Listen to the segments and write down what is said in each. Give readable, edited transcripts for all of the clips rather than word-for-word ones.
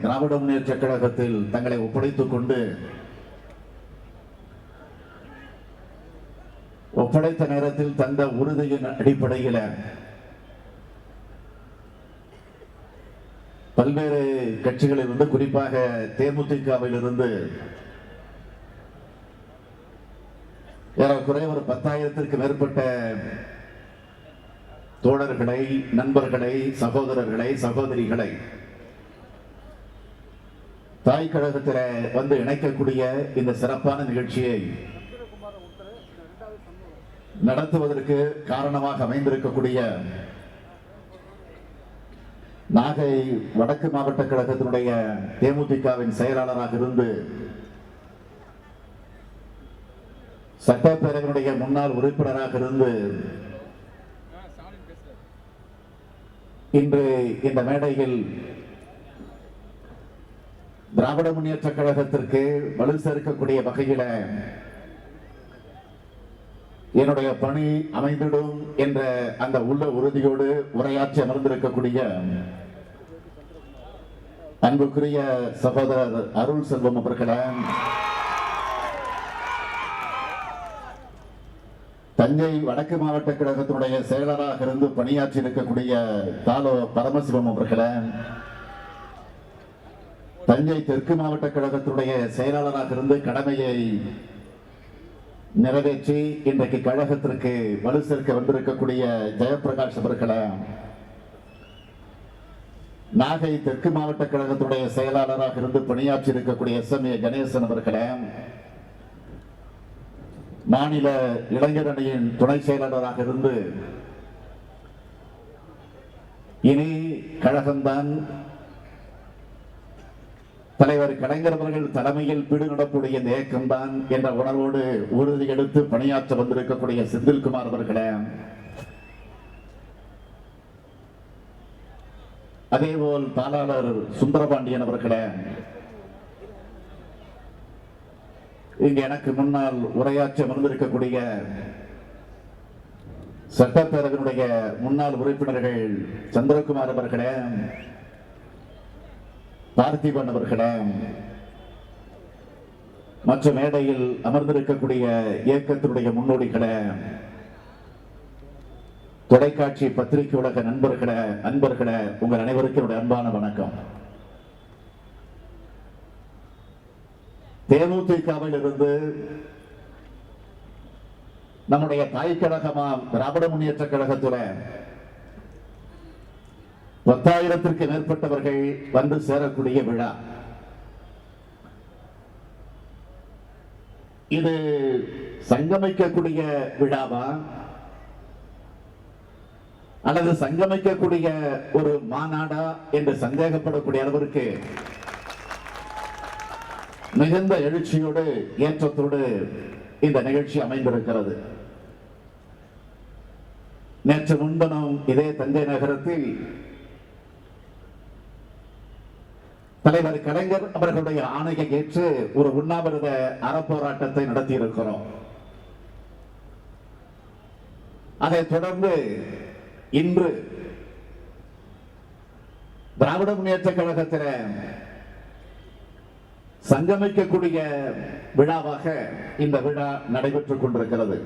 திராவிட முன்னேற்ற கழகத்தில் தங்களை ஒப்படைத்துக் கொண்டு ஒப்படைத்த நேரத்தில் தந்த உறுதியின் அடிப்படையில் பல்வேறு கட்சிகளில் இருந்து, குறிப்பாக தேமுதிகவில் இருந்து ஏறக்குறைய ஒரு 10,000த்திற்கு மேற்பட்ட தோழர்களை, நண்பர்களை, சகோதரர்களை, சகோதரிகளை தாய் கழகத்தில் வந்து இணைக்கக்கூடிய இந்த சிறப்பான நிகழ்ச்சியை நடத்துவதற்கு காரணமாக அமைந்திருக்கக்கூடிய நாகை வடக்கு மாவட்ட கழகத்தினுடைய தேமுதிகவின் செயலாளராக இருந்து சட்டப்பேரவையினுடைய முன்னாள் உறுப்பினராக இருந்து இன்று இந்த மேடையில் திராவிட முன்னேற்ற கழகத்திற்கு வலு சேர்க்கக்கூடிய வகையில என்னுடைய பணி அமைந்திடும் என்ற அந்த உள்ள உறுதியோடு உரையாற்றி அமர்ந்திருக்கக்கூடிய அன்புக்குரிய சகோதரர் அருள் செல்வம் அவர்களே, தஞ்சை வடக்கு மாவட்ட கழகத்தினுடைய செயலராக இருந்து பணியாற்றி இருக்கக்கூடிய தாலோ பரமசிவம் அவர்களே, தஞ்சை தெற்கு மாவட்ட கழகத்தினுடைய செயலாளராக இருந்து கடமையை நிறைவேற்றி இன்றைக்கு கழகத்திற்கு வலு சேர்க்க வந்திருக்கக்கூடிய ஜெயபிரகாஷ் அவர்களே, நாகை தெற்கு மாவட்ட கழகத்துடைய செயலாளராக இருந்து பணியாற்றி இருக்கக்கூடிய SM கணேசன் அவர்களே, மாநில இளைஞர் அணியின் துணை செயலாளராக இருந்து இனி கழகம்தான் தலைவர் கலைஞர் அவர்கள் தலைமையில் பீடு நடக்கூடிய இந்த இயக்கம்தான் என்ற உணர்வோடு உறுதி எடுத்து பணியாற்ற வந்திருக்கக்கூடிய செந்தில்குமார் அவர்களே, அதேபோல் தாளாளர் சுந்தரபாண்டியன் அவர்களே, இங்கு எனக்கு முன்னால் உரையாற்ற அமர்ந்திருக்கக்கூடிய சட்டப்பேரவையினுடைய முன்னாள் உறுப்பினர்கள் சந்திரகுமார் அவர்களே, பார்த்திபன் அவர்களே, மற்ற மேடையில் அமர்ந்திருக்கக்கூடிய இயக்கத்தினுடைய முன்னோடிகளே, தொலைக்காட்சி பத்திரிகை உலக நண்பர்களே, அன்பர்களே, உங்கள் அனைவருக்கும் என்னுடைய அன்பான வணக்கம். தேமுதிகவில் இருந்து நம்முடைய தாய் கழகமாம் திராவிட முன்னேற்ற கழகத்தில் 10,000த்திற்கு மேற்பட்டவர்கள் வந்து சேரக்கூடிய விழா இது. சங்கமிக்கக்கூடிய விழாவா அல்லது சங்கமிக்கக்கூடிய ஒரு மாநாடா என்று சந்தேகப்படக்கூடிய அளவிற்கு மிகுந்த எழுச்சியோடு ஏற்றத்தோடு இந்த நிகழ்ச்சி அமைந்திருக்கிறது. நேற்று முன்தினம் இதே தஞ்சை நகரத்தில் தலைவர் கலைஞர் அவர்களுடைய ஆணையை ஏற்று ஒரு உண்ணாவிரத அறப்போராட்டத்தை நடத்தி இருக்கிறோம். அதைத் தொடர்ந்து இன்று திராவிட முன்னேற்ற கழகத்தில் சங்கமிக்கக்கூடிய விழாவாக இந்த விழா நடைபெற்றுக் கொண்டிருக்கிறது.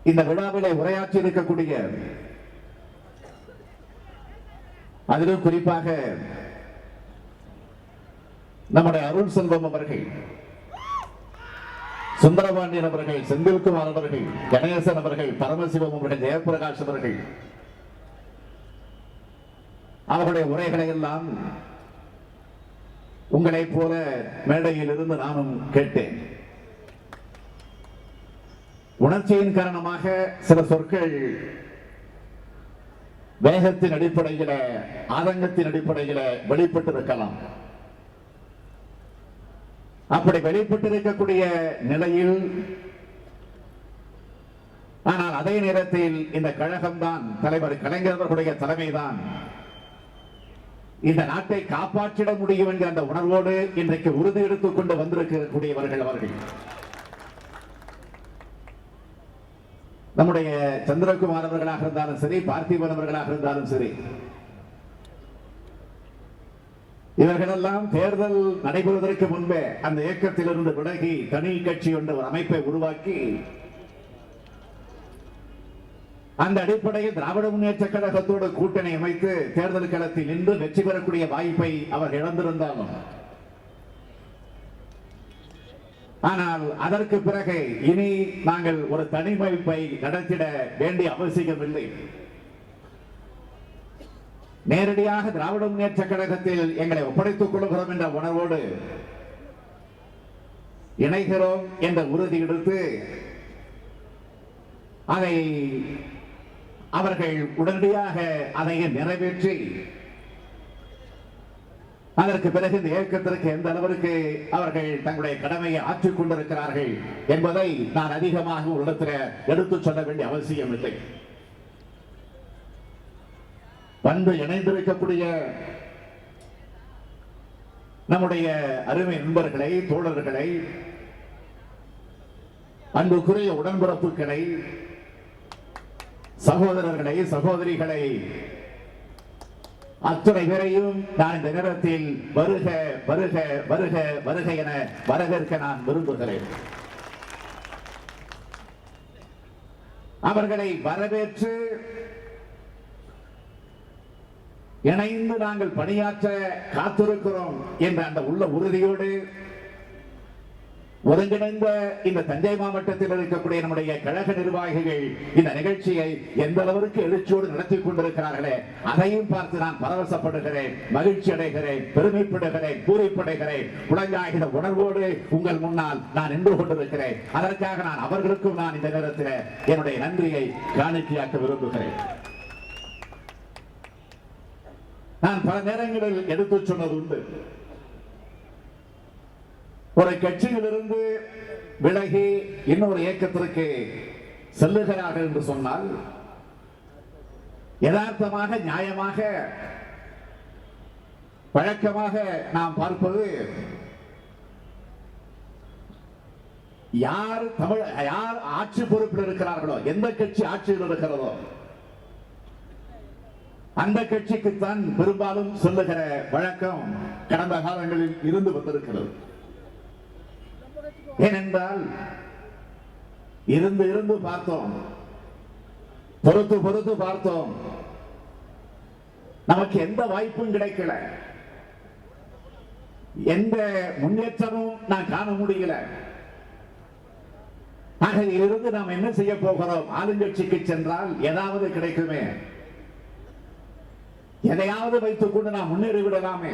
இந்த விழாவிலே உரையாற்றி இருக்கக்கூடிய, அதிலும் குறிப்பாக நம்முடைய அருள் செல்வம் அவர்கள், சுந்தரபாண்டியன் அவர்கள், செந்தில்குமார் அவர்கள், கணேசன் அவர்கள், பரமசிவம் அவர்கள், ஜெயபிரகாஷ் அவர்கள், அவருடைய உரைகளை எல்லாம் உங்களை போல மேடையில் இருந்து நானும் கேட்டேன். உணர்ச்சியின் காரணமாக சில சொற்கள் வேகத்தின் அடிப்படையில், ஆதங்கத்தின் அடிப்படையில் வெளிப்பட்டிருக்கலாம். அப்படி வெளிப்பட்டிருக்கக்கூடிய நிலையில், ஆனால் அதே நேரத்தில் இந்த கழகம்தான், தலைவர் கலைஞர் அவர்களுடைய தலைமைதான் இந்த நாட்டை காப்பாற்றிட முடியும் என்கிற அந்த உணர்வோடு இன்றைக்கு உறுதி எடுத்துக் கொண்டு வந்திருக்கக்கூடியவர்கள் அவர்கள். நம்முடைய சந்திரகுமார் அவர்களாக இருந்தாலும் சரி, பார்த்திபன் அவர்களாக இருந்தாலும் சரி, இவர்களெல்லாம் தேர்தல் நடைபெறுவதற்கு முன்பே அந்த இயக்கத்திலிருந்து விலகி தனி கட்சி என்ற ஒரு அமைப்பை உருவாக்கி அந்த அடிப்படையில் திராவிட முன்னேற்ற கழகத்தோடு கூட்டணி அமைத்து தேர்தல் களத்தில் நின்று வெற்றி பெறக்கூடிய வாய்ப்பை அவர் இழந்திருந்தாலும், ஆனால் அதற்கு பிறகு இனி நாங்கள் ஒரு தனிமைப்பை நடத்திட வேண்டிய அவசியமில்லை. நேரடியாக திராவிட முன்னேற்ற கழகத்தில் எங்களை ஒப்படைத்துக் கொள்கிறோம் என்ற உணர்வோடு இணைகிறோம் என்ற உறுதி எடுத்து அதை அவர்கள் உடனடியாக அதை நிறைவேற்றி அதற்கு பிறகு இந்த இயக்கத்திற்கு எந்த அளவிற்கு அவர்கள் தங்களுடைய கடமையை ஆற்றிக் கொண்டிருக்கிறார்கள் என்பதை நான் அதிகமாக ஒரு இடத்துல எடுத்துச் சொல்ல வேண்டிய அவசியம் இல்லை. வந்து இணைந்திருக்கக்கூடிய நம்முடைய அருமை நண்பர்களை, தோழர்களை, அன்புக்குரிய உடன்பிறப்புகளை, சகோதரர்களை, சகோதரிகளை அத்துணை பேரையும் நான் இந்த நேரத்தில் வருக வருக வருக வருக என வரவேற்க நான் விரும்புகிறேன். அவர்களை வரவேற்று இணைந்து நாங்கள் பணியாற்ற காத்திருக்கிறோம் என்ற அந்த உள்ள உறுதியோடு ஒருங்கிணைந்த இந்த தஞ்சை மாவட்டத்தில் இருக்கக்கூடிய நம்முடைய கழக நிர்வாகிகள் இந்த நிகழ்ச்சியை எந்த அளவிற்கு எழுச்சியோடு நடத்தி கொண்டிருக்கிறார்களே அதையும் பார்த்து நான் பரவசப்படுகிறேன், மகிழ்ச்சி அடைகிறேன், பெருமைப்படுகிறேன், பூரிப்படைகிறேன். புலங்காகிற உணர்வோடு உங்கள் முன்னால் நான் நின்று கொண்டிருக்கிறேன். அதற்காக நான் அவர்களுக்கும் நான் இந்த நேரத்தில் என்னுடைய நன்றியை காணிக்கையாக்க விரும்புகிறேன். நான் பல நேரங்களில் எடுத்துச் சொன்னது உண்டு, ஒரு கட்சியிலிருந்து விலகி இன்னொரு இயக்கத்திற்கு செல்லுகிறார்கள் என்று சொன்னால் யதார்த்தமாக, நியாயமாக, வழக்கமாக நாம் பார்ப்பது யார் ஆட்சி பொறுப்பில் இருக்கிறார்களோ, எந்த கட்சி ஆட்சியில் இருக்கிறதோ அந்த கட்சிக்குத்தான் பெரும்பாலும் சொல்லுகிற வழக்கம் கடந்த காலங்களில் இருந்து வந்திருக்கிறது. ஏனென்றால் இருந்து இருந்து பார்த்தோம், பொறுத்து பொறுத்து பார்த்தோம், நமக்கு எந்த வாய்ப்பும் கிடைக்கல, எந்த முன்னேற்றமும் நான் காண முடியல. ஆக இதிலிருந்து நாம் என்ன செய்ய போகிறோம்? ஆளுங்கட்சிக்கு சென்றால் ஏதாவது கிடைக்குமே, எதையாவது வைத்துக் கொண்டு நாம் முன்னேறி விடலாமே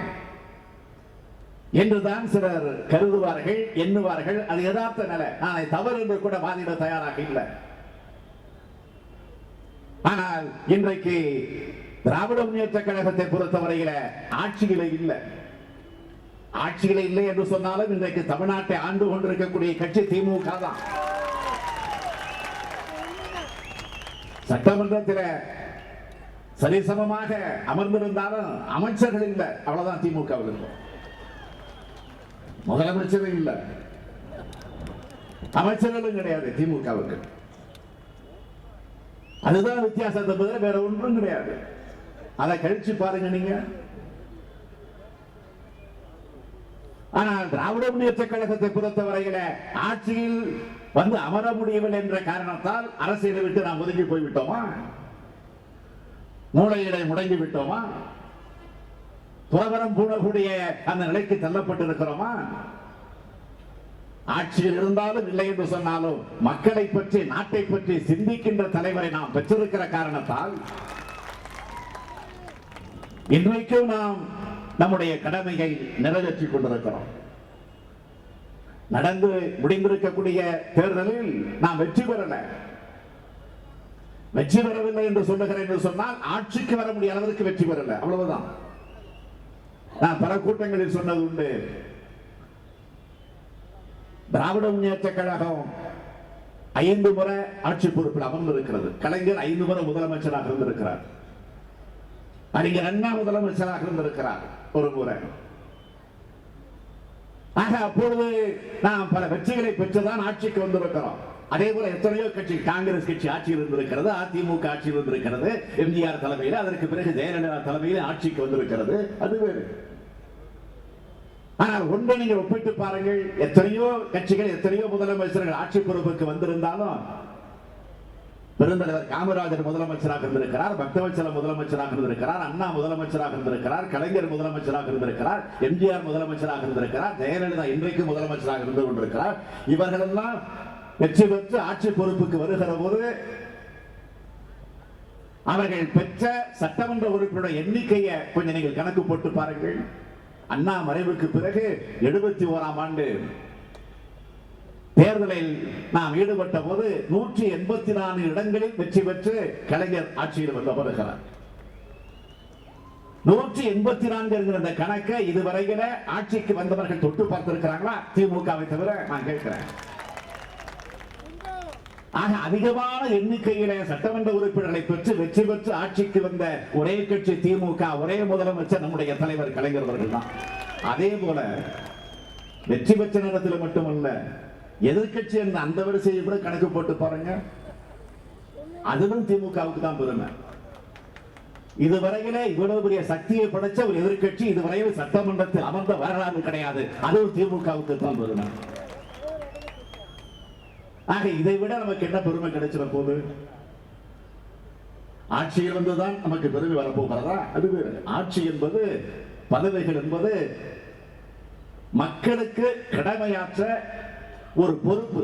என்றுதான் சிலர் கருதுவார்கள், எண்ணுவார்கள். அது யதார்த்த நிலை. நான் தவறு என்று கூட வாதிட தயாராக இல்லை. ஆனால் இன்றைக்கு திராவிட முன்னேற்ற கழகத்தை பொறுத்தவரையில ஆட்சியில இல்லை. ஆட்சியில இல்லை என்று சொன்னாலும் இன்றைக்கு தமிழ்நாட்டை ஆண்டு கொண்டிருக்கக்கூடிய கட்சி திமுக தான். சட்டமன்றத்தில் சரிசமமாக அமர்ந்திருந்தாலும் அமைச்சர்கள் இல்லை, அவ்வளவுதான் திமுக. முதலமைச்சரும் இல்லை, அமைச்சர்களும் கிடையாது திமுகவுக்கு. அதுதான் வித்தியாசத்தை தவிர வேற ஒன்றும் கிடையாது. அதை கழிச்சு பாருங்க நீங்க. ஆனால் திராவிட முன்னேற்ற கழகத்தை பொறுத்தவரையில ஆட்சியில் வந்து அமர முடியவில்லை என்ற காரணத்தால் அரசியலை விட்டு நாம் ஒதுங்கி போய்விட்டோமா? மூளையிடை முடங்கி விட்டோமா? துறவரம் பூணக்கூடிய அந்த நிலைக்கு தள்ளப்பட்டிருக்கிறோமா? ஆட்சியில் இருந்தாலும் இல்லை என்று சொன்னாலும் மக்களை பற்றி, நாட்டை பற்றி சிந்திக்கின்ற தலைவரை நாம் பெற்றிருக்கிற காரணத்தால் இன்றைக்கும் நாம் நம்முடைய கடமையை நிறைவேற்றிக் கொண்டிருக்கிறோம். நடந்து முடிந்திருக்கக்கூடிய தேர்தலில் நாம் வெற்றி பெறல. வெற்றி பெறவில்லை என்று சொல்லுகிறேன் என்று சொன்னால் ஆட்சிக்கு வர முடிய அளவிற்கு வெற்றி பெறல, அவ்வளவுதான். நான் பல கூட்டங்களில் சொன்னது உண்டு, திராவிட முன்னேற்ற கழகம் 5 முறை ஆட்சி பொறுப்பில் அமர்ந்திருக்கிறது. கலைஞர் 5 முறை முதலமைச்சராக இருந்திருக்கிறார். அறிஞர் அண்ணா முதலமைச்சராக இருந்திருக்கிறார் ஒரு முறை. ஆக அப்பொழுது நாம் பல வெற்றிகளை பெற்றுதான் ஆட்சிக்கு வந்திருக்கிறோம். அதே போல எத்தனையோ கட்சி, காங்கிரஸ் கட்சி ஆட்சியில் இருந்திருக்கிறது, அதிமுக ஆட்சியில் இருந்திருக்கிறது, எம்ஜிஆர் தலைமையில், அதற்கு பிறகு ஜெயலலிதா தலைமையில் ஆட்சிக்கு வந்திருக்கிறது. அது வேறு. ஆனால் ஒன்றை நீங்கள் ஒப்பிட்டு பாருங்கள், எத்தனையோ கட்சிகள் எத்தனையோ முதலமைச்சர்கள் ஆட்சி பொறுப்புக்கு வந்திருந்தாலும் பெருந்தலைவர் காமராஜர் முதலமைச்சராக இருந்திருக்கிறார், பக்தவச்சலம் முதலமைச்சராக இருந்திருக்கிறார், அண்ணா முதலமைச்சராக இருந்திருக்கிறார், கலைஞர் முதலமைச்சராக இருந்திருக்கிறார், எம்ஜிஆர் முதலமைச்சராக இருந்திருக்கிறார், ஜெயலலிதா இன்றைக்கு முதலமைச்சராக இருந்து கொண்டிருக்கிறார். இவர்கள் எல்லாம் வெற்றி பெற்று ஆட்சி பொறுப்புக்கு வருகிற போது அவர்கள் பெற்ற சட்டமன்ற உறுப்பினருடைய எண்ணிக்கையை கொஞ்சம் நீங்கள் கணக்கு போட்டு பாருங்கள். அண்ணா மறைவுக்கு பிறகு 71ஆம் ஆண்டு தேர்தலில் நாம் ஈடுபட்ட போது 184 இடங்களில் வெற்றி பெற்று கலைஞர் ஆட்சியில் வருகிறார். 184 என்கிற இந்த கணக்கை இதுவரையில ஆட்சிக்கு வந்தவர்கள் தொட்டு பார்த்திருக்கிறாங்களா? திமுகவை தவிர நான் கேட்கிறேன். ஆக அதிகமான எண்ணிக்கையில சட்டமன்ற உறுப்பினர்களை பெற்று வெற்றி பெற்று ஆட்சிக்கு வந்த ஒரே கட்சி திமுக, ஒரே முதலமைச்சர் நம்முடைய தலைவர் கலைஞர் அவர்கள் தான். அதே போல வெற்றி பெற்ற நேரத்தில் மட்டுமல்ல, எதிர்கட்சி என்ற அந்த வரிசையை கூட கணக்கு போட்டு பாருங்க, அதுவும் திமுகவுக்கு தான் பெருமை. இதுவரையில இவ்வளவு பெரிய சக்தியை படைச்ச ஒரு எதிர்கட்சி இதுவரையில் சட்டமன்றத்தில் அமர்ந்த வரலாறு கிடையாது, அதுவும் திமுகவுக்கு தான் பெருமை. ஆக இதை விட நமக்கு என்ன பெருமை கிடைச்சிட போது? ஆட்சியில் வந்துதான் நமக்கு பெருமை வரப்போகிறதா? அது ஆட்சி என்பது, பதவிகள் என்பது மக்களுக்கு கடமையாற்ற ஒரு பொறுப்பு.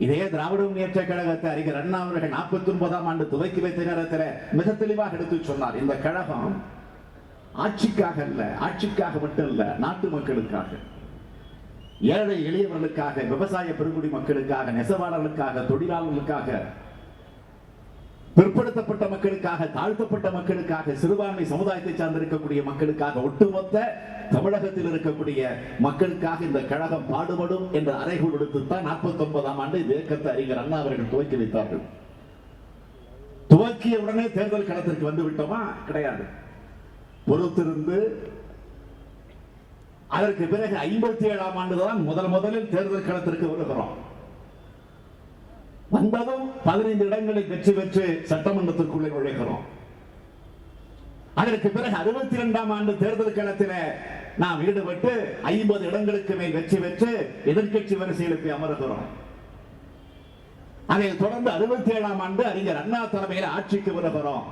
இதே திராவிட முன்னேற்ற கழகத்தை அறிஞர் அண்ணா அவர்கள் 49ஆம் ஆண்டு துவக்கி வைத்த நேரத்தில் மிக தெளிவாக எடுத்து சொன்னார், இந்த கழகம் ஆட்சிக்காக அல்ல, ஆட்சிக்காக மட்டும் இல்ல, நாட்டு மக்களுக்காக, ஏழை எளியவர்களுக்காக, விவசாய பெருங்குடி மக்களுக்காக, நெசவாளர்களுக்காக, தொழிலாளர்களுக்காக, பிற்படுத்தப்பட்ட மக்களுக்காக, தாழ்த்தப்பட்ட மக்களுக்காக, சிறுபான்மை சமுதாயத்தை சார்ந்திருக்கக்கூடிய மக்களுக்காக, ஒட்டுமொத்த தமிழகத்தில் இருக்கக்கூடிய மக்களுக்காக இந்த கழகம் பாடுபடும் என்ற அறைகூல் எடுத்துத்தான் 49ஆம் ஆண்டு இயக்கத்தை அறிஞர் அண்ணா அவர்கள் துவக்கி வைத்தார்கள். துவக்கிய உடனே தேர்தல் களத்திற்கு வந்து விட்டோமா? கிடையாது. பொறுத்திருந்து அதற்கு பிறகு 57ஆம் ஆண்டு தான் முதலில் தேர்தல் களத்திற்கு வருகிறோம். வந்ததும் 15 இடங்களில் வெற்றி பெற்று சட்டமன்றத்திற்குள்ளே நுழைகிறோம். அதற்கு பிறகு 62ஆம் ஆண்டு தேர்தல் களத்தில் நாம் ஈடுபட்டு 50 இடங்களுக்கு மேல் வெற்றி பெற்று எதிர்கட்சி வரிசையில் போய் அமர்கிறோம். அதைத் தொடர்ந்து 67ஆம் ஆண்டு அறிஞர் அண்ணா தலைமையில் ஆட்சிக்கு வருகிறோம்.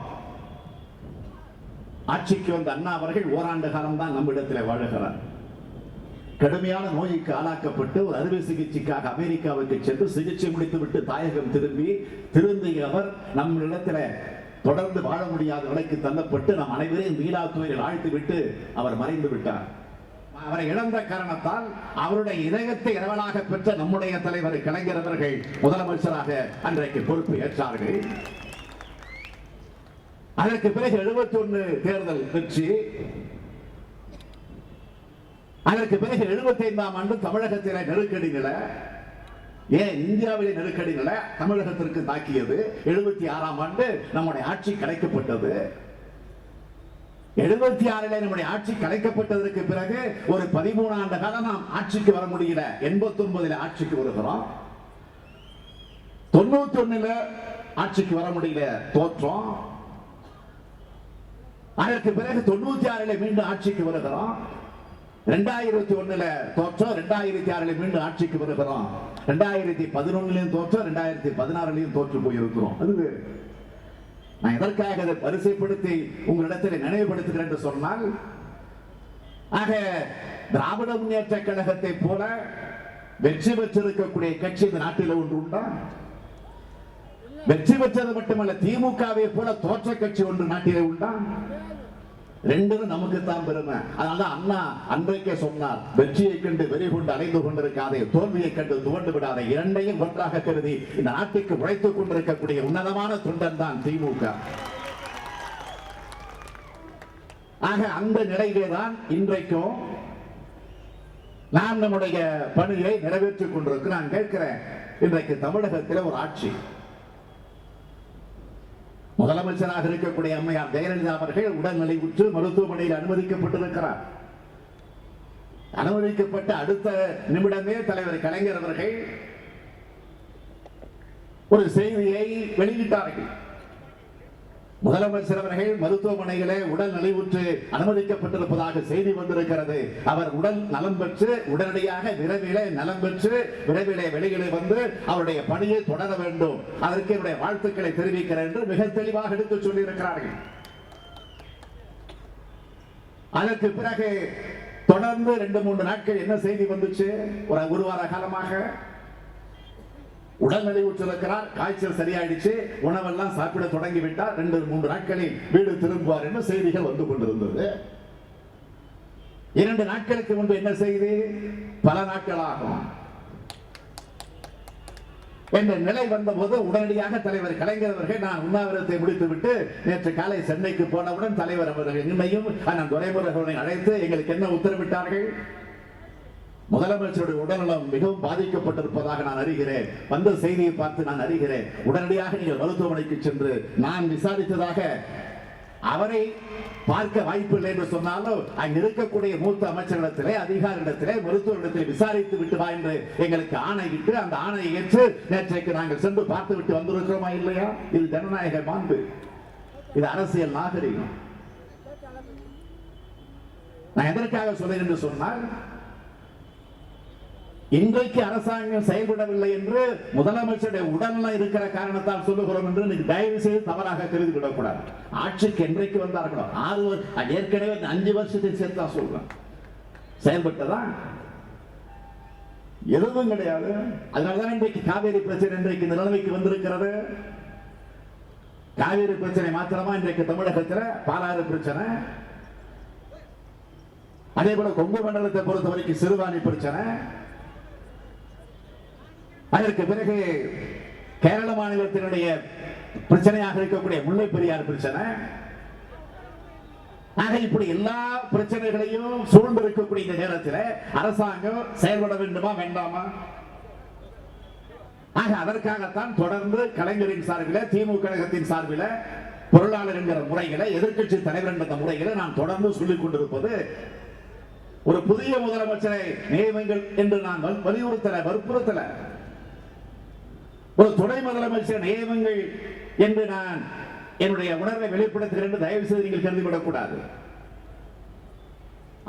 ஆட்சிக்கு வந்த அண்ணா அவர்கள் ஓராண்டு காலம் தான் நம்மிடத்தில் வாழுகிறார். கடுமையான நோய்க்கு ஆளாக்கப்பட்டு ஒரு அறுவை சிகிச்சைக்காக அமெரிக்காவுக்கு சென்று சிகிச்சை முடித்துவிட்டு தாயகம் திரும்பிய அவர் நம்மிடத்தில் தொடர்ந்து வாழ முடியாத நிலைக்கு தள்ளப்பட்டு நம் அனைவரையும் வீணாத்துறையில் ஆழ்த்திவிட்டு அவர் மறைந்து விட்டார். அவரை இழந்த காரணத்தால் அவருடைய இதயத்தை இரவலாக பெற்ற நம்முடைய தலைவர் கலைஞர் அவர்கள் முதலமைச்சராக அன்றைக்கு பொறுப்பு ஏற்றார்கள். அதற்கு பிறகு 71 தேர்தல் வெற்றி. அதற்கு பிறகு 75ஆம் ஆண்டு தமிழகத்திலே நெருக்கடி நிலை, ஏன் இந்தியாவிலே நெருக்கடி நிலை தமிழகத்திற்கு தாக்கியது. 76ஆம் ஆண்டு நம்முடைய ஆட்சி கலைக்கப்பட்டது. 76 நம்முடைய ஆட்சி கலைக்கப்பட்டதற்கு பிறகு ஒரு 13 ஆண்டு காலம் நாம் ஆட்சிக்கு வர முடியல. 89 ஆட்சிக்கு வருகிறோம். 91 ஆட்சிக்கு வர முடியல, தோற்றோம். அதற்கு பிறகு 96 மீண்டும் ஆட்சிக்கு வருகிறோம். 2001 தோற்றோம். 2006 மீண்டும் ஆட்சிக்கு வருகிறோம். 2011 தோற்றோம். 2016 தோற்று போயிருக்கிறோம். அது நான் எதற்காக அதை வரிசைப்படுத்தி உங்களிடத்தில் நினைவுபடுத்துகிறேன் என்று சொன்னால், ஆக திராவிட முன்னேற்ற கழகத்தை போல வெற்றி பெற்றிருக்கக்கூடிய கட்சி இந்த நாட்டில் ஒன்று உண்டா? வெற்றி பெற்றது மட்டுமல்ல, திமுகவை போல தோற்ற கட்சி ஒன்று நாட்டிலே உண்டா? ரெண்டும் நமக்கு தான் பெருமை. அதனால அண்ணா அன்றைக்கே சொன்னார், வெற்றியை கண்டு வெறி கொண்டு அடைந்து கொண்டிருக்காதே, தோல்வியை கண்டு துவண்டு விடாதே, இரண்டையும் ஒன்றாக கருதி இந்த நாட்டுக்கு உழைத்துக் கொண்டிருக்கக்கூடிய உன்னதமான தொண்டன் தான் திமுக. ஆக அந்த நிலையிலே தான் இன்றைக்கும் நாம் நம்முடைய பணியை நிறைவேற்றிக் கொண்டிருக்கிறோம். நான் கேட்கிறேன், இன்றைக்கு தமிழகத்தில் ஒரு ஆட்சி, முதலமைச்சராக இருக்கக்கூடிய அம்மையார் ஜெயலலிதா அவர்கள் உடல்நிலை உற்று மருத்துவமனையில் அனுமதிக்கப்பட்டிருக்கிறார். அனுமதிக்கப்பட்ட அடுத்த நிமிடமே தலைவர் கலைஞர் அவர்கள் ஒரு செய்தியை வெளியிட்டார்கள். முதலமைச்சர் அவர்கள் மருத்துவமனையிலே உடல் நலிவுற்று அனுமதிக்கப்பட்டிருப்பதாக செய்தி வந்திருக்கிறது. அவர் உடல் நலம் பெற்று உடனடியாக விரைவிலே நலம் பெற்று விரைவிலே வெளியிலே வந்து அவருடைய பணியை தொடர வேண்டும், அதற்கு என்னுடைய வாழ்த்துக்களை தெரிவிக்கிறேன் என்று மிக தெளிவாக எடுத்து சொல்லியிருக்கிறார்கள். அதற்கு பிறகு தொடர்ந்து 2-3 நாட்கள் என்ன செய்தி வந்துச்சு? ஒரு வார காலமாக உடல்நிலை உற்றிருக்கிறார், காய்ச்சல் சரியாயிடுச்சு, உணவெல்லாம் சாப்பிட தொடங்கி விட்டார், 2-3 நாட்களில் வீடு திரும்புவார் என்று செய்திகள் வந்து கொண்டிருந்தது. 2 நாட்களுக்கு முன்பு என்ன செய்தி? பல நாட்களாகும் என்ற நிலை வந்தபோது உடனடியாக தலைவர் கலைஞர் அவர்கள் நான் உண்ணாவிரத்தை முடித்துவிட்டு நேற்று காலை சென்னைக்கு போனவுடன் தலைவர் அவர்கள் என்னையும் அண்ணன் துரைமுருகனை அழைத்து எங்களுக்கு என்ன உத்தரவிட்டார்கள்? முதலமைச்சருடைய உடல்நலம் மிகவும் பாதிக்கப்பட்டிருப்பதாக நான் அறிகிறேன், வந்த செய்தியை பார்த்து நான் அறிகிறேன், உடனடியாக நீங்கள் மருத்துவமனைக்கு சென்று நான் விசாரித்ததாக அவரை பார்க்க வாய்ப்பில்லை என்று சொன்னாலும் அங்கு இருக்கக்கூடிய மூத்த அமைச்சரிடத்திலே அதிகாரிடத்திலே மருத்துவரிடத்திலே விசாரித்து விட்டு வா என்று எங்களுக்கு ஆணையிட்டு அந்த ஆணையை ஏற்று நேற்றைக்கு நாங்கள் சென்று பார்த்து விட்டு வந்திருக்கிறோமா இல்லையா? இது ஜனநாயக மாண்பு, இது அரசியல் நாகரிகம். நான் எதற்காக சொல்றேன் என்று சொன்னால், இன்றைக்கு அரசாங்கம் செயல்படவில்லை என்று முதலமைச்சருடைய உடல்நலம் இருக்கிற காரணத்தால் சொல்லுகிறோம் என்று தயவு செய்து தவறாக கருதி விடக்கூடாது. ஆட்சிக்கு என்றைக்கு வந்தார்களோ 6 ஏற்கனவே 5 வருஷத்தை சேர்த்தா சொல்றேன், செயல்பட்டதா எதுவும் கிடையாது. அதனாலதான் இன்றைக்கு காவேரி பிரச்சனை இன்றைக்கு நிலைமைக்கு வந்திருக்கிறது. காவேரி பிரச்சனை மாத்திரமா இன்றைக்கு தமிழகத்தில் பாலாறு பிரச்சனை, அதே போல கொங்கு மண்டலத்தை பொறுத்த வரைக்கும் சிறுவாணி பிரச்சனை, அதற்கு பிறகு கேரள மாநிலத்தினுடைய பிரச்சனையாக இருக்கக்கூடிய முல்லை பெரியார் பிரச்சனை, ஆக இப்படி எல்லா பிரச்சனைகளையும் சூழ்ந்து இருக்கக்கூடிய இந்த நேரத்தில் அரசாங்கம் செயல்பட வேண்டுமா வேண்டாமா? ஆக அதற்காகத்தான் தொடர்ந்து கலைஞரின் சார்பில் திமுக கழகத்தின் சார்பில் பொருளாளர் என்கிற முறைகளை எதிர்கட்சி தலைவர் என்ற முறைகளை நான் தொடர்ந்து சொல்லிக் கொண்டிருப்பது, ஒரு புதிய முதலமைச்சரை நியமிங்கள் என்று நான் வற்புறுத்தல, ஒரு துணை முதலமைச்சர் நியமங்கள் என்று நான் என்னுடைய உணர்வை வெளிப்படுத்துகிறேன் என்று தயவு செய்து நீங்கள் கருதிவிடக் கூடாது.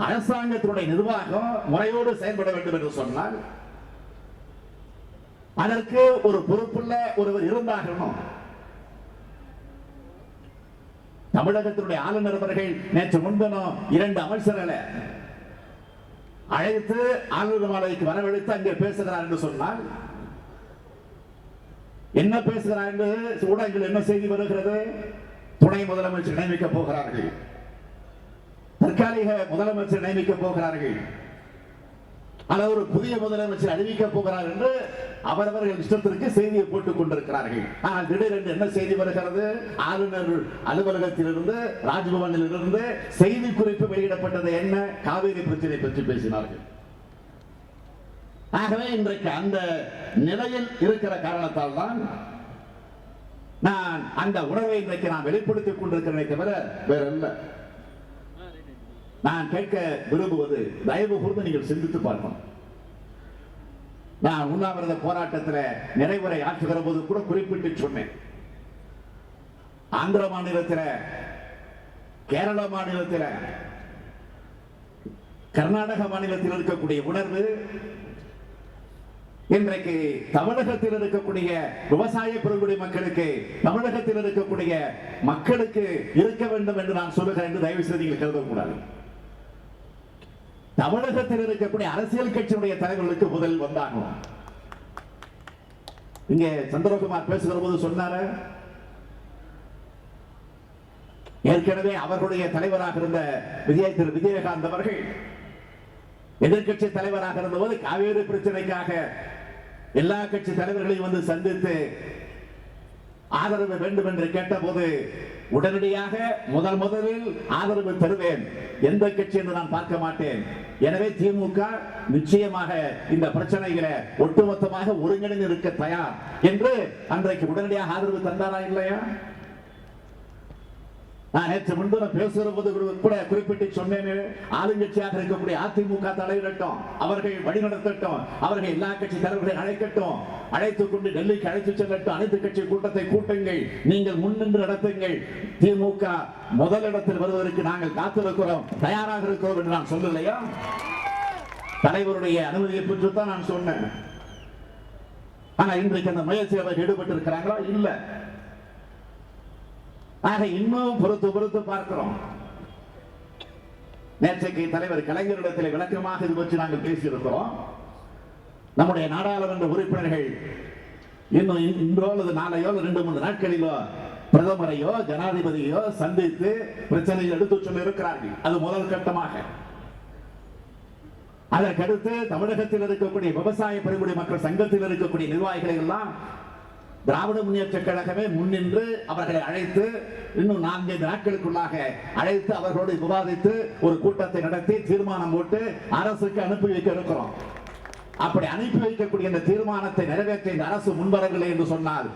அரசாங்கத்தினுடைய நிர்வாகம் முறையோடு செயல்பட வேண்டும் என்று சொன்னால் அதற்கு ஒரு பொறுப்புள்ள ஒருவர் இருந்தாகணும். தமிழகத்தினுடைய ஆளுநர் அவர்கள் நேற்று முன்தினம் 2 அமைச்சர்களை அழைத்து ஆளுநர் மாளிகைக்கு வரவழைத்து அங்கே பேசுகிறார் என்று சொன்னால் என்ன பேசுகிறார் என்று ஊடகங்கள் என்ன செய்தி வருகிறது? துணை முதலமைச்சர் நியமிக்க போகிறார்கள், தற்காலிக முதலமைச்சர் நியமிக்க போகிறார்கள், அல்லது ஒரு புதிய முதலமைச்சர் அறிவிக்க போகிறார் என்று அவரவர்கள் இஷ்டத்திற்கு செய்தியை போட்டுக் கொண்டிருக்கிறார்கள். ஆனால் திடீரென்று என்ன செய்தி வருகிறது? ஆளுநர் அலுவலகத்திலிருந்து ராஜ்பவனில் இருந்து செய்தி குறிப்பு வெளியிடப்பட்டது. என்ன? காவேரி பிரச்சனை பற்றி பேசினார்கள். ஆகவே இன்றைக்கு அந்த நிலையில் இருக்கிற காரணத்தால் தான் நான் அந்த உணர்வை இன்றைக்கு நான் வெளிப்படுத்திக் கொண்டிருக்கிறேன் தவிர வேற இல்ல. நான் கேட்க விரும்புவது, தயவு கூர்ந்து நீங்கள் சிந்தித்து பார்க்கணும். நான் உண்ணாவிரத போராட்டத்தில் நிறைவுரை ஆற்றுகிற போது கூட குறிப்பிட்டு சொன்னேன், ஆந்திர மாநிலத்தில், கேரள மாநிலத்தில், கர்நாடக மாநிலத்தில் இருக்கக்கூடிய உணர்வு இன்றைக்கு தமிழகத்தில் இருக்கக்கூடிய விவசாய பெருங்குடி மக்களுக்கு, தமிழகத்தில் இருக்கக்கூடிய மக்களுக்கு இருக்க வேண்டும் என்று நான் சொல்லுகிறேன் என்று தயவு செய்து நீங்கள் கருதக்கூடாது. தமிழகத்தில் இருக்கக்கூடிய அரசியல் கட்சியுடைய தலைவர்களுக்கு முதல் வந்தாகும். இங்கே சந்திரகுமார் பேசுகிற போது சொன்னாரு, ஏற்கனவே அவர்களுடைய தலைவராக இருந்த திரு விஜயகாந்த் அவர்கள் எதிர்கட்சி தலைவராக இருந்தபோது காவேரி பிரச்சனைக்காக எல்லா கட்சி தலைவர்களையும் வந்து சந்தித்து ஆதரவு வேண்டும் என்று கேட்டபோது உடனடியாக முதலில் ஆதரவு தருவேன், எந்த கட்சி என்று நான் பார்க்க மாட்டேன், எனவே திமுக நிச்சயமாக இந்த பிரச்சனைகளை ஒட்டுமொத்தமாக ஒருங்கிணைந்து இருக்க தயார் என்று அன்றைக்கு உடனடியாக ஆதரவு தந்தாரா இல்லையா? நான் நேற்று முன்தினம் பேசுகிற போது கூட குறிப்பிட்டு சொன்னேன், ஆளுங்கட்சியாக இருக்கக்கூடிய அதிமுக தலையிடட்டும், அவர்கள் வழிநடத்தட்டும், அவர்கள் எல்லா கட்சி தலைவர்களை அழைக்கட்டும், அழைத்துக் கொண்டு டெல்லிக்கு அழைத்து செல்லட்டும், அனைத்து கட்சி கூட்டத்தை கூட்டுங்கள், நீங்கள் முன்னின்று நடத்துங்கள், திமுக முதலிடத்தில் வருவதற்கு நாங்கள் காத்திருக்கிறோம், தயாராக இருக்கிறோம் என்று நான் சொல்லலையா? தலைவருடைய அனுமதியை பெற்றுத்தான் நான் சொன்னேன். ஆனா இன்றைக்கு அந்த முயற்சி அவர்கள் ஈடுபட்டு இருக்கிறாங்களா? இல்ல. ஆக இன்னும் பொறுத்து பார்க்கிறோம். நேற்றைக்கு தலைவர் கலைஞரிடத்தில் விளக்கமாக இது பற்றி நாங்கள் பேசியிருக்கிறோம். நம்முடைய நாடாளுமன்ற உறுப்பினர்கள் இன்னும் இன்றோ அல்லது நாளையோ 2-3 நாட்களிலோ பிரதமரையோ ஜனாதிபதியோ சந்தித்து பிரச்சனையை எடுத்து சொல்லி இருக்கிறார்கள். அது முதல் கட்டமாக. அதற்கடுத்து தமிழகத்தில் இருக்கக்கூடிய விவசாய பெருங்குடி மக்கள் சங்கத்தில் இருக்கக்கூடிய நிர்வாகிகளை எல்லாம் திராவிட முன்னேற்ற கழகமே முன்னின்று அவர்களை அழைத்து இன்னும் 4-5 நாட்களுக்குள்ளாக அழைத்து அவர்களோடு விவாதித்து ஒரு கூட்டத்தை நடத்தி தீர்மானம் போட்டு அரசுக்கு அனுப்பி வைக்க இருக்கிறோம். அப்படி அனுப்பி வைக்கக்கூடிய இந்த தீர்மானத்தை நிறைவேற்ற இந்த அரசு முன்வரவில்லை என்று சொன்னால்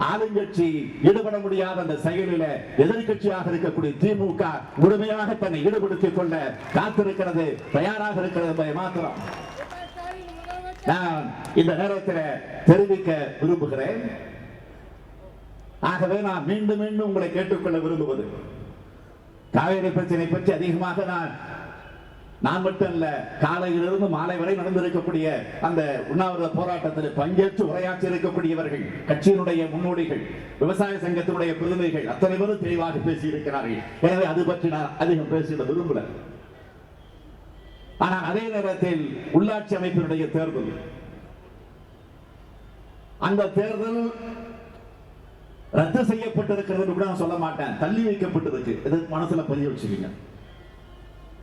ஆளுங்கட்சி ஈடுபட முடியாத அந்த செயலில எதிர்கட்சியாக இருக்கக்கூடிய திமுக முழுமையாக தன்னை ஈடுபடுத்திக் கொள்ள காத்திருக்கிறது, தயாராக இருக்கிறது என்பதை மாத்திரம் நான் இந்த நேரத்தில் தெரிவிக்க விரும்புகிறேன். ஆகவே நான் மீண்டும் உங்களை கேட்டுக்கொள்ள விரும்புவது, காவிரி பிரச்சனை பற்றி அதிகமாக நான் மட்டும் இல்ல, காலையிலிருந்து மாலை வரை நடந்திருக்கக்கூடிய அந்த உண்ணாவிரத போராட்டத்தில் பங்கேற்று உரையாற்றி இருக்கக்கூடியவர்கள், கட்சியினுடைய முன்னோடிகள், விவசாய சங்கத்தினுடைய பிரதிநிதிகள் அத்தனை பேரும் தெளிவாக பேசியிருக்கிறார்கள். எனவே அது பற்றி நான் அதிகம் பேசிட விரும்பல. ஆனால் அதே நேரத்தில் உள்ளாட்சி அமைப்பினுடைய தேர்தல், அந்த தேர்தல் ரத்து செய்யப்பட்டிருக்கிறது கூட நான் சொல்ல மாட்டேன், தள்ளி வைக்கப்பட்டிருக்கு. இது மனசுல பதிய வச்சுக்கீங்க.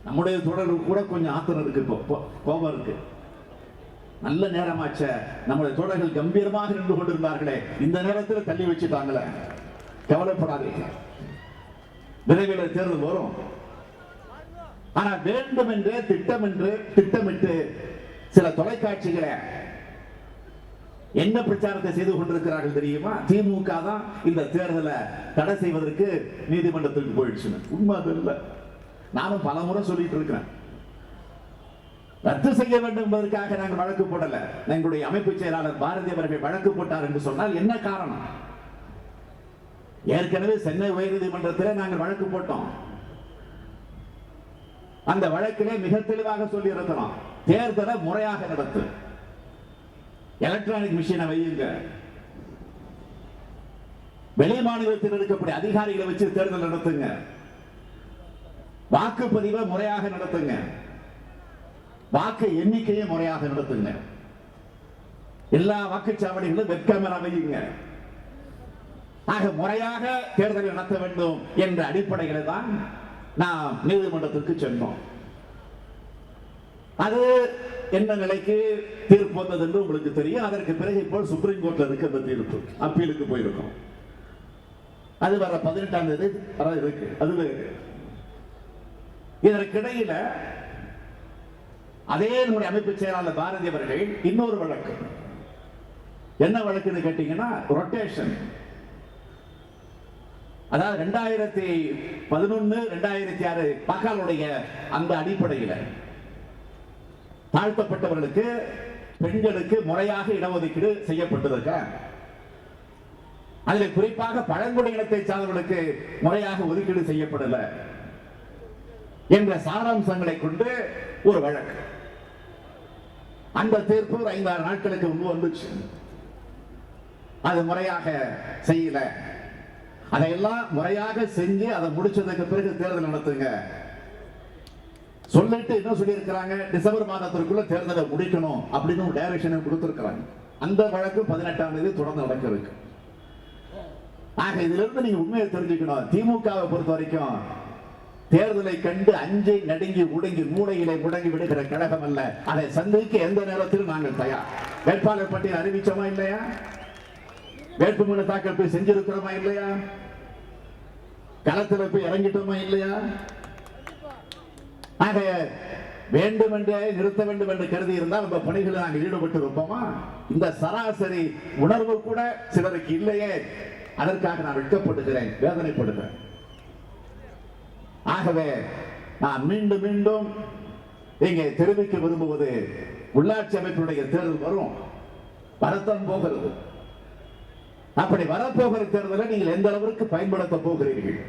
நம்முடைய தொடர்பு கூட கொஞ்சம் ஆத்திரம் இருக்கு, கோபம் இருக்கு. நல்ல நேரமாச்ச, நம்முடைய தொடர்கள் கம்பீரமாக நின்று கொண்டிருந்தார்களே, இந்த நேரத்தில் தள்ளி வச்சுட்டாங்களே, கவலைப்படாதீங்க, விரைவில் தேர்தல் வரும். ஆனா வேண்டும் என்றே திட்டமிட்டு சில தொலைக்காட்சிகளை என்ன பிரச்சாரத்தை செய்து கொண்டிருக்கிறார்கள் தெரியுமா? திமுக தான் இந்த தேர்தலை தடை செய்வதற்கு நீதிமன்றத்துக்கு போயிடுச்சு. உண்மை அது இல்லை. நானும் பல முறை சொல்லிட்டு இருக்கிறேன், ரத்து செய்ய வேண்டும் என்பதற்காக நாங்கள் வழக்கு போடல. எங்களுடைய அமைப்பு செயலாளர் பாரதி அவர்கள் வழக்கு போட்டார் என்று சொன்னால் என்ன காரணம்? ஏற்கனவே சென்னை உயர்நீதிமன்றத்தில் நாங்கள் வழக்கு போட்டோம். அந்த வழக்கிலே மிக தெளிவாக சொல்லி இருக்கிறோம், தேர்தலை முறையாக நடத்து, எலக்ட்ரானிக் மிஷினை வையுங்க, வெளி மாநிலத்தில் இருக்கக்கூடிய அதிகாரிகளை வச்சு தேர்தல் நடத்துங்க, வாக்குப்பதிவை முறையாக நடத்துங்க, வாக்கு எண்ணிக்கையை முறையாக நடத்துங்க, எல்லா வாக்குச்சாவடிகளும் வெப் கேமரா வையுங்க. ஆக முறையாக தேர்தலை நடத்த வேண்டும் என்ற அடிப்படைகளை தான் நாம் நீதிமன்றத்திற்கு சென்றோம். அது என்ன நிலைக்கு தீர்ப்பு வந்தது என்று உங்களுக்கு தெரியும். அதற்கு பிறகு இப்போ சுப்ரீம் கோர்ட்ல இருக்கு அந்த தீர்ப்பு, அப்பீலுக்கு போயிருக்கோம். அது வர 18ஆம் தேதி இருக்கு. அது இதற்கிடையில அதே நம்முடைய அமைப்பு செயலாளர் பாரதி அவர்கள் இன்னொரு வழக்கு, என்ன வழக்குன்னு கேட்டீங்கன்னா ரொட்டேஷன். அதாவது 2011, 2006 வாக்காளருடைய அந்த அடிப்படையில் தாழ்த்தப்பட்டவர்களுக்கு, பெண்களுக்கு முறையாக இடஒதுக்கீடு செய்யப்பட்டிருக்க, அதில் குறிப்பாக பழங்குடி இனத்தை சார்ந்தவர்களுக்கு முறையாக ஒதுக்கீடு செய்யப்படல என்ற சாராம்சங்களை கொண்டு ஒரு வழக்கு. அந்த தீர்ப்பு 5-6 நாட்களுக்கு முன்பு வந்துச்சு. அது முறையாக செய்யல, அதையெல்லாம் முறையாக செஞ்சு அதை முடிச்சதுக்கு பிறகு தேர்தல் நடத்துங்க சொல்லிட்டு என்ன சொல்லி இருக்கிறாங்க, டிசம்பர் மாதத்திற்குள்ள தேர்தலை முடிக்கணும் அப்படின்னு ஒரு டைரக்ஷனை கொடுத்திருக்கிறாங்க. அந்த வழக்கு 18ஆம் தேதி தொடர்ந்து நடக்க இருக்கு. ஆக இதிலிருந்து நீங்க உண்மையை தெரிஞ்சுக்கணும், திமுகவை பொறுத்த வரைக்கும் தேர்தலை கண்டு அஞ்சை நடுங்கி உடங்கி மூளையிலே முடங்கி விடுகிற கழகம் அல்ல. அதை சந்திக்க எந்த நேரத்திலும் நாங்கள் தயார். வேட்பாளர் பட்டியல் அறிவிச்சோமா இல்லையா? வேட்புமனு தாக்கல் போய் செஞ்சிருக்கிறோமா இல்லையா? களத்தில் போய் இறங்கிட்டோமா இல்லையா? ஆக வேண்டும் என்றே நிறுத்த வேண்டும் என்று கருதி இருந்தால் நம்ம பணிகளை நாங்கள் ஈடுபட்டு இருப்போமா? இந்த சராசரி உணர்வு கூட சிலருக்கு இல்லையே. அதற்காக நான் வெட்கப்படுகிறேன், வேதனைப்படுகிறேன். ஆகவே நான் மீண்டும் மீண்டும் இங்கே தெரிவிக்க விரும்புவது, உள்ளாட்சி அமைப்பினுடைய தேர்தல் வரும், வரத்தான் போகிறது. அப்படி வரப்போகிற தேர்தலை நீங்கள் எந்த அளவிற்கு பயன்படுத்த போகிறீர்கள்?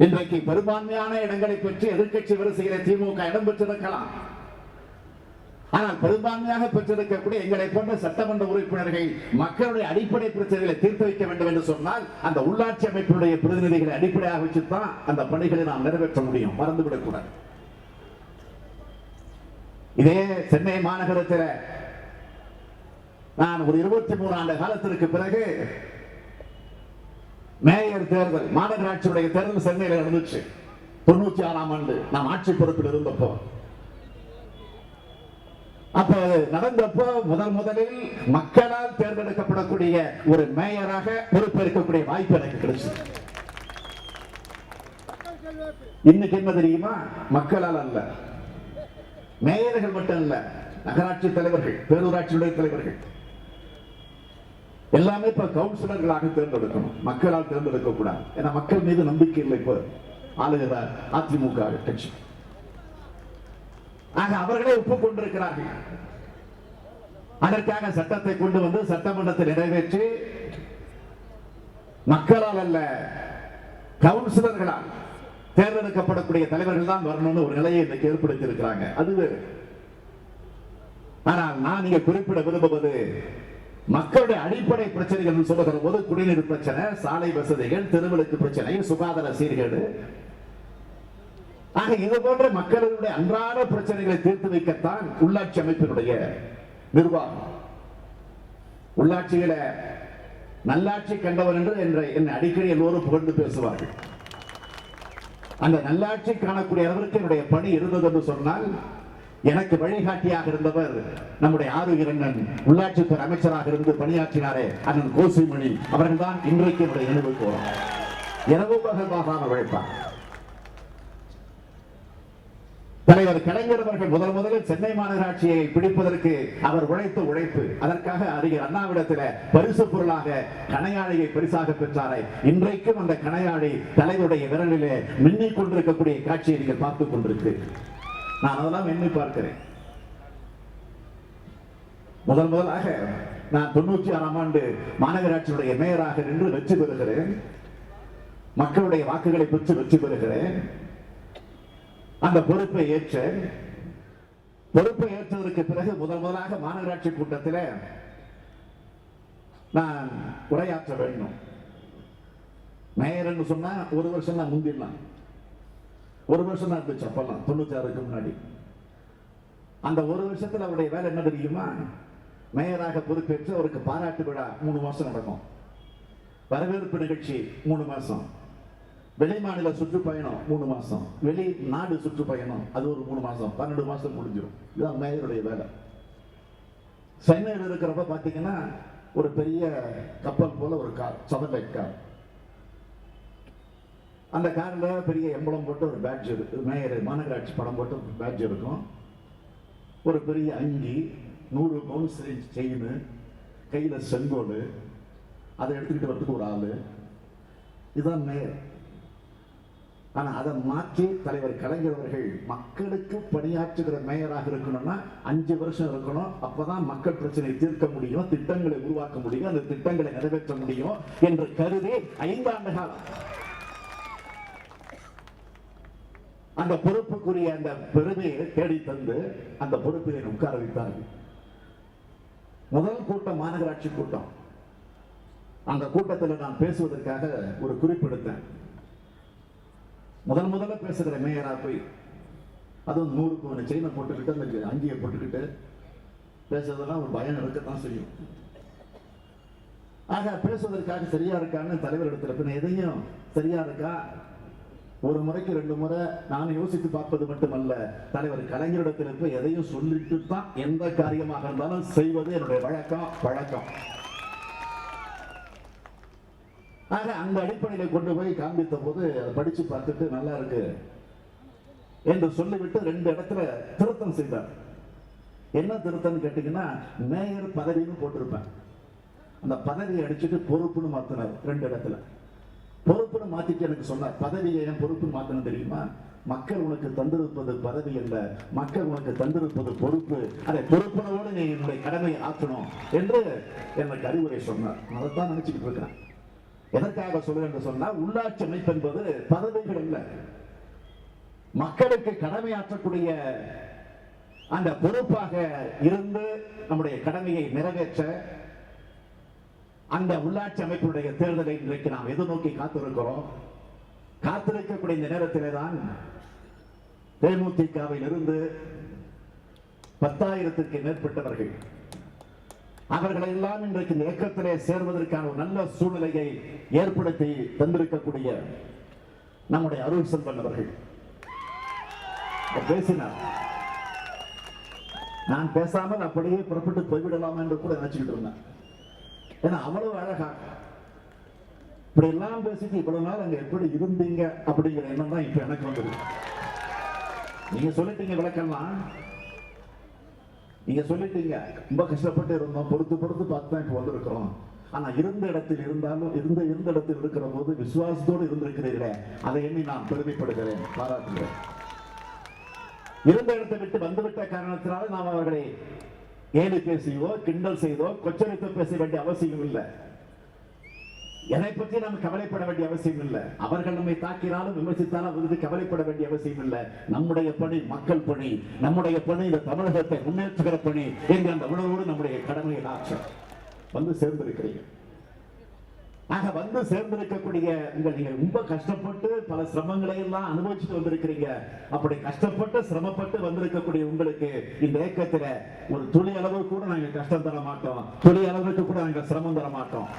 இன்றைக்கு பெரும்பான்மையான இடங்களை பெற்று எதிர்க்கட்சி வரிசையில திமுக இடம் பெற்றிருக்கலாம். ஆனால் பெரும்பான்மையாக பெற்றிருக்கக்கூடிய எங்களை போன்ற சட்டமன்ற உறுப்பினர்கள் மக்களுடைய அடிப்படை பிரச்சனைகளை தீர்த்து வைக்க வேண்டும் என்று சொன்னால் அந்த உள்ளாட்சி அமைப்பினுடைய பிரதிநிதிகளை அடிப்படையாக வச்சுதான் அந்த பணிகளை நாம் நிறைவேற்ற முடியும். மறந்துவிடக் கூடாது. இதே சென்னை மாநகரத்தில் நான் ஒரு 23 ஆண்டு காலத்திற்கு பிறகு மேயர் தேர்தல், மாநகராட்சியுடைய தேர்தல் சென்னையில் நடந்துச்சு. 96ஆம் ஆண்டு நாம் ஆட்சி பொறுப்பில் இருந்தப்போ, அப்ப நடந்தப்போ முதலில் மக்களால் தேர்ந்தெடுக்கப்படக்கூடிய ஒரு மேயராக பொறுப்பேற்கக்கூடிய வாய்ப்பு எனக்கு கிடைச்சது. இன்னைக்கு என்ன தெரியுமா? மக்களால் அல்ல, மேயர்கள் மட்டும் இல்ல, நகராட்சி தலைவர்கள், பேரூராட்சியுடைய தலைவர்கள் எல்லாமே இப்ப கவுன்சிலர்களாக தேர்ந்தெடுக்கணும். மக்களால் தேர்ந்தெடுக்க கூடாது. ஏன்னா மக்கள் மீது நம்பிக்கை இல்லை இப்ப ஆளுகிற அதிமுக கட்சி. ஆக அவர்களே ஒப்புக்கொண்டிருக்கிறார்கள். அதற்காக சட்டத்தை கொண்டு வந்து சட்டமன்றத்தை நிறைவேற்றி மக்களால் அல்ல, கவுன்சிலர்களால் தேர்ந்தெடுக்கப்படக்கூடிய தலைவர்கள் தான் வரணும்னு ஒரு நிலையை இன்னைக்கு ஏற்படுத்தி இருக்கிறாங்க. அது வேறு. ஆனால் நான் இங்க குறிப்பிட விரும்புவது, மக்களுடைய அடிப்படை பிரச்சனைகள் சொல்லுகிற போது குடிநீர் பிரச்சனை, சாலை வசதிகள், தெருவிளக்கு பிரச்சனை, சுகாதார சீர்கேடு, ஆக இது போன்ற மக்களுடைய அன்றாட பிரச்சனைகளை தீர்த்து வைக்கத்தான் உள்ளாட்சி அமைப்பினுடைய நிர்வாகம். உள்ளாட்சியில நல்லாட்சி கண்டவர் என்று என்னை அடிக்கடி எல்லோரும் புகழ்ந்து பேசுவார்கள். அந்த நல்லாட்சி காணக்கூடிய அளவிற்கு என்னுடைய பணி இருந்தது என்று சொன்னால், எனக்கு வழிகாட்டியாக இருந்தவர் நம்முடைய ஆரோக்கிய அண்ணன், உள்ளாட்சித்துறை அமைச்சராக இருந்து பணியாற்றினாரே அண்ணன் கோசிமணி அவர்கள் தான் இன்றைக்கு என்னுடைய நினைவுக்கு வரும். இரவு பகலாக உழைப்பார். தலைவர் கலைஞர் அவர்கள் முதலில் சென்னை மாநகராட்சியை பிடிப்பதற்கு அவர் உழைத்த உழைப்பு, அதற்காக அறிஞர் அண்ணாவிடத்தில் பரிசு பொருளாக கணையாழியை பரிசாக பெற்றாரே, இன்றைக்கும் அந்த கணையாழி தலைவருடைய விரலிலே மின்னிக் கொண்டிருக்கக்கூடிய காட்சியை நீங்கள் பார்த்துக் கொண்டிருக்கு. நான் அதெல்லாம் எண்ணி பார்க்கிறேன். முதலாக நான் 96ஆம் ஆண்டு மாநகராட்சியுடைய மேயராக நின்று வெற்றி பெறுகிறேன். மக்களுடைய வாக்குகளை பெற்று வெற்றி பெறுகிறேன். அந்த பொறுப்பை ஏற்றதற்கு பிறகு முதலாக மாநகராட்சி கூட்டத்தில் நான் உரையாற்ற வேண்டும். மேயர் சொன்னா ஒரு வருஷம் தான் முந்திடலாம், ஒரு வருஷம் தான் இருந்துச்சு அப்பெல்லாம் 96க்கு முன்னாடி. அந்த ஒரு வருஷத்துல அவருடைய வேலை என்ன தெரியுமா? மேயராக பொறுப்பேற்று அவருக்கு பாராட்டு விழா 3 மாசம் நடக்கும், வரவேற்பு நிகழ்ச்சி 3 மாசம், வெளிமாநில சுற்றுப்பயணம் 3 மாசம், வெளிநாடு சுற்றுப்பயணம் அது ஒரு 3 மாசம், 12 மாசம் முடிஞ்சிடும். இதுதான் மேயருடைய வேலை. சென்னையில் இருக்கிறப்ப பாத்தீங்கன்னா ஒரு பெரிய கப்பல் போல ஒரு கார், சவர்லைட் கார். அந்த கார்ல பெரிய எம்பளம் போட்டு ஒரு பேட்ஜ் இருக்கு, மேயர் மாநகராட்சி படம் போட்டு ஒரு பேட்ஜ் இருக்கும். ஒரு பெரிய அங்கி, 100 பவுன் செயின், கையில செங்கோல், அதை எடுத்துக்கிட்டு வரதுக்கு ஒரு ஆளு. இதுதான் மேயர். ஆனா அதை மாற்றி தலைவர் கலைஞர் அவர்கள் மக்களுக்கு பணியாற்றுகிற மேயராக இருக்கணும்னா 5 வருஷம் இருக்கணும். அப்பதான் மக்கள் பிரச்சனையை தீர்க்க முடியும், திட்டங்களை உருவாக்க முடியும், அந்த திட்டங்களை நிறைவேற்ற முடியும் என்று கருதி 5 ஆண்டு காலம் அந்த பொறுப்புக்குரிய அந்த பெருமையை தேடி தந்து அந்த பொறுப்பில் உட்கார வைத்தார்கள். முதல் கூட்டம் மாநகராட்சி கூட்டம். அந்த கூட்டத்தில் நான் பேசுவதற்காக ஒரு குறிப்பெடுத்தேன். முதல்ல பேசுகிற மேயரா போய், அதுவும் 100 பவுன் செயினை போட்டுக்கிட்டு அந்த அங்கியை போட்டுக்கிட்டு பேசுறதெல்லாம் ஒரு பயம் இருக்கத்தான் செய்யும். ஆக பேசுவதற்காக சரியா இருக்கான்னு தலைவர் இடத்துல பின்ன எதையும் சரியா இருக்கா, ஒரு முறைக்கு 2 முறை நான் யோசித்து பார்ப்பது மட்டுமல்ல, தலைவர் கலைஞரிடத்தில் போய் எதையும் சொல்லிட்டு தான் எந்த காரியமாக இருந்தாலும் செய்வது என்னுடைய பழக்கம். ஆக அந்த அடிப்படையில் கொண்டு போய் காண்பித்த போது அதை படிச்சு பார்த்துட்டு நல்லா இருக்கு என்று சொல்லிவிட்டு 2 இடத்துல திருத்தம் செய்தார். என்ன திருத்தம் கேட்டீங்கன்னா, மேயர் பதவின்னு போட்டிருப்பேன், அந்த பதவியை அடிச்சுட்டு பொறுப்புன்னு மாத்தினார் 2 இடத்துல. பொறுப்புன்னு மாத்திட்டு எனக்கு சொன்னார். பதவியை ஏன் பொறுப்பு மாத்தணும் தெரியுமா? மக்கள் உனக்கு தந்திருப்பது பதவி அல்ல, மக்கள் உனக்கு தந்திருப்பது பொறுப்பு. அதை பொறுப்புணர்வோடு நீ என்னுடைய கடமையை ஆற்றணும் என்று எனக்கு அறிவுரை சொன்னார். அதைத்தான் நினைச்சுக்கிட்டு இருக்கிறேன். எதற்காக சொல்றேன் என்று சொன்னால், உள்ளாட்சி அமைப்பு என்பது பதவிகள் அல்ல, மக்களுக்கு கடமை ஆற்றக்கூடிய அந்த பொறுப்பாக இருந்து நம்முடைய கடமையை நிறைவேற்ற அந்த உள்ளாட்சி அமைப்புடைய தேர்தலை இன்றைக்கு நாம் எதிர்நோக்கி காத்திருக்கிறோம். காத்திருக்கக்கூடிய இந்த நேரத்திலே தான் தேமுதிகவில் இருந்து 10,000க்கு மேற்பட்டவர்கள் அவர்களை எல்லாம் இன்றைக்கு இந்த இயக்கத்திலே சேர்வதற்கான ஒரு நல்ல சூழ்நிலையை ஏற்படுத்தி தந்திருக்கக்கூடிய நம்முடைய அருள் செல்வன் அவர்கள் பேசினார். நான் பேசாமல் அப்படியே புறப்பட்டு போய்விடலாம் என்று கூட நினைச்சுக்கிட்டு இருந்தேன். ஏன்னா அவ்வளவு அழகா இப்படி எல்லாம் பேசிட்டு இவ்வளவு நாள் அங்க எப்படி இருந்தீங்க அப்படிங்கிற எண்ணம் தான் இப்ப எனக்கு வந்தது. நீங்க சொல்லிட்டீங்க விளக்கெல்லாம், நீங்க சொல்லிட்டீங்க ரொம்ப கஷ்டப்பட்டு இருந்தோம், பொறுத்து பார்த்து தான் இப்ப வந்திருக்கிறோம். ஆனா இருந்த இடத்தில் இருந்தாலும் இருந்த இடத்தில் இருக்கிற போது விசுவாசத்தோடு இருந்திருக்கிறீர்களே, அதை எண்ணி நான் பெருமைப்படுகிறேன், பாராட்டுகிறேன். இருந்த இடத்தை விட்டு வந்துவிட்ட காரணத்தினால நாம் அவர்களை ஏழு பேசியோ கிண்டல் செய்தோ கொச்சரித்து பேச வேண்டிய அவசியம் இல்லை. எதை பற்றி நாம் கவலைப்பட வேண்டிய அவசியம் இல்லை. அவர்கள் நம்மை தாக்கினாலும் விமர்சித்தாலும் அவருக்கு கவலைப்பட வேண்டிய அவசியம் இல்லை. நம்முடைய பணி மக்கள் பணி, நம்முடைய பணி இந்த தமிழகத்தை முன்னேற்றுகிற பணி என்கிற அந்த உணர்வோடு நம்முடைய கடமையை ஆற்ற வந்து சேர்ந்திருக்கிறீர்கள். ஆக வந்து சேர்ந்திருக்கக்கூடிய நீங்கள் ரொம்ப கஷ்டப்பட்டு பல சிரமங்களை எல்லாம் அனுபவிச்சுட்டு வந்திருக்கிறீங்க. அப்படி கஷ்டப்பட்டு சிரமப்பட்டு வந்திருக்கக்கூடிய உங்களுக்கு இந்த இயக்கத்துல ஒரு துளி அளவு கூட நாங்கள் கஷ்டம் தர மாட்டோம், துளி அளவுக்கு கூட நாங்கள் சிரமம் தர மாட்டோம்.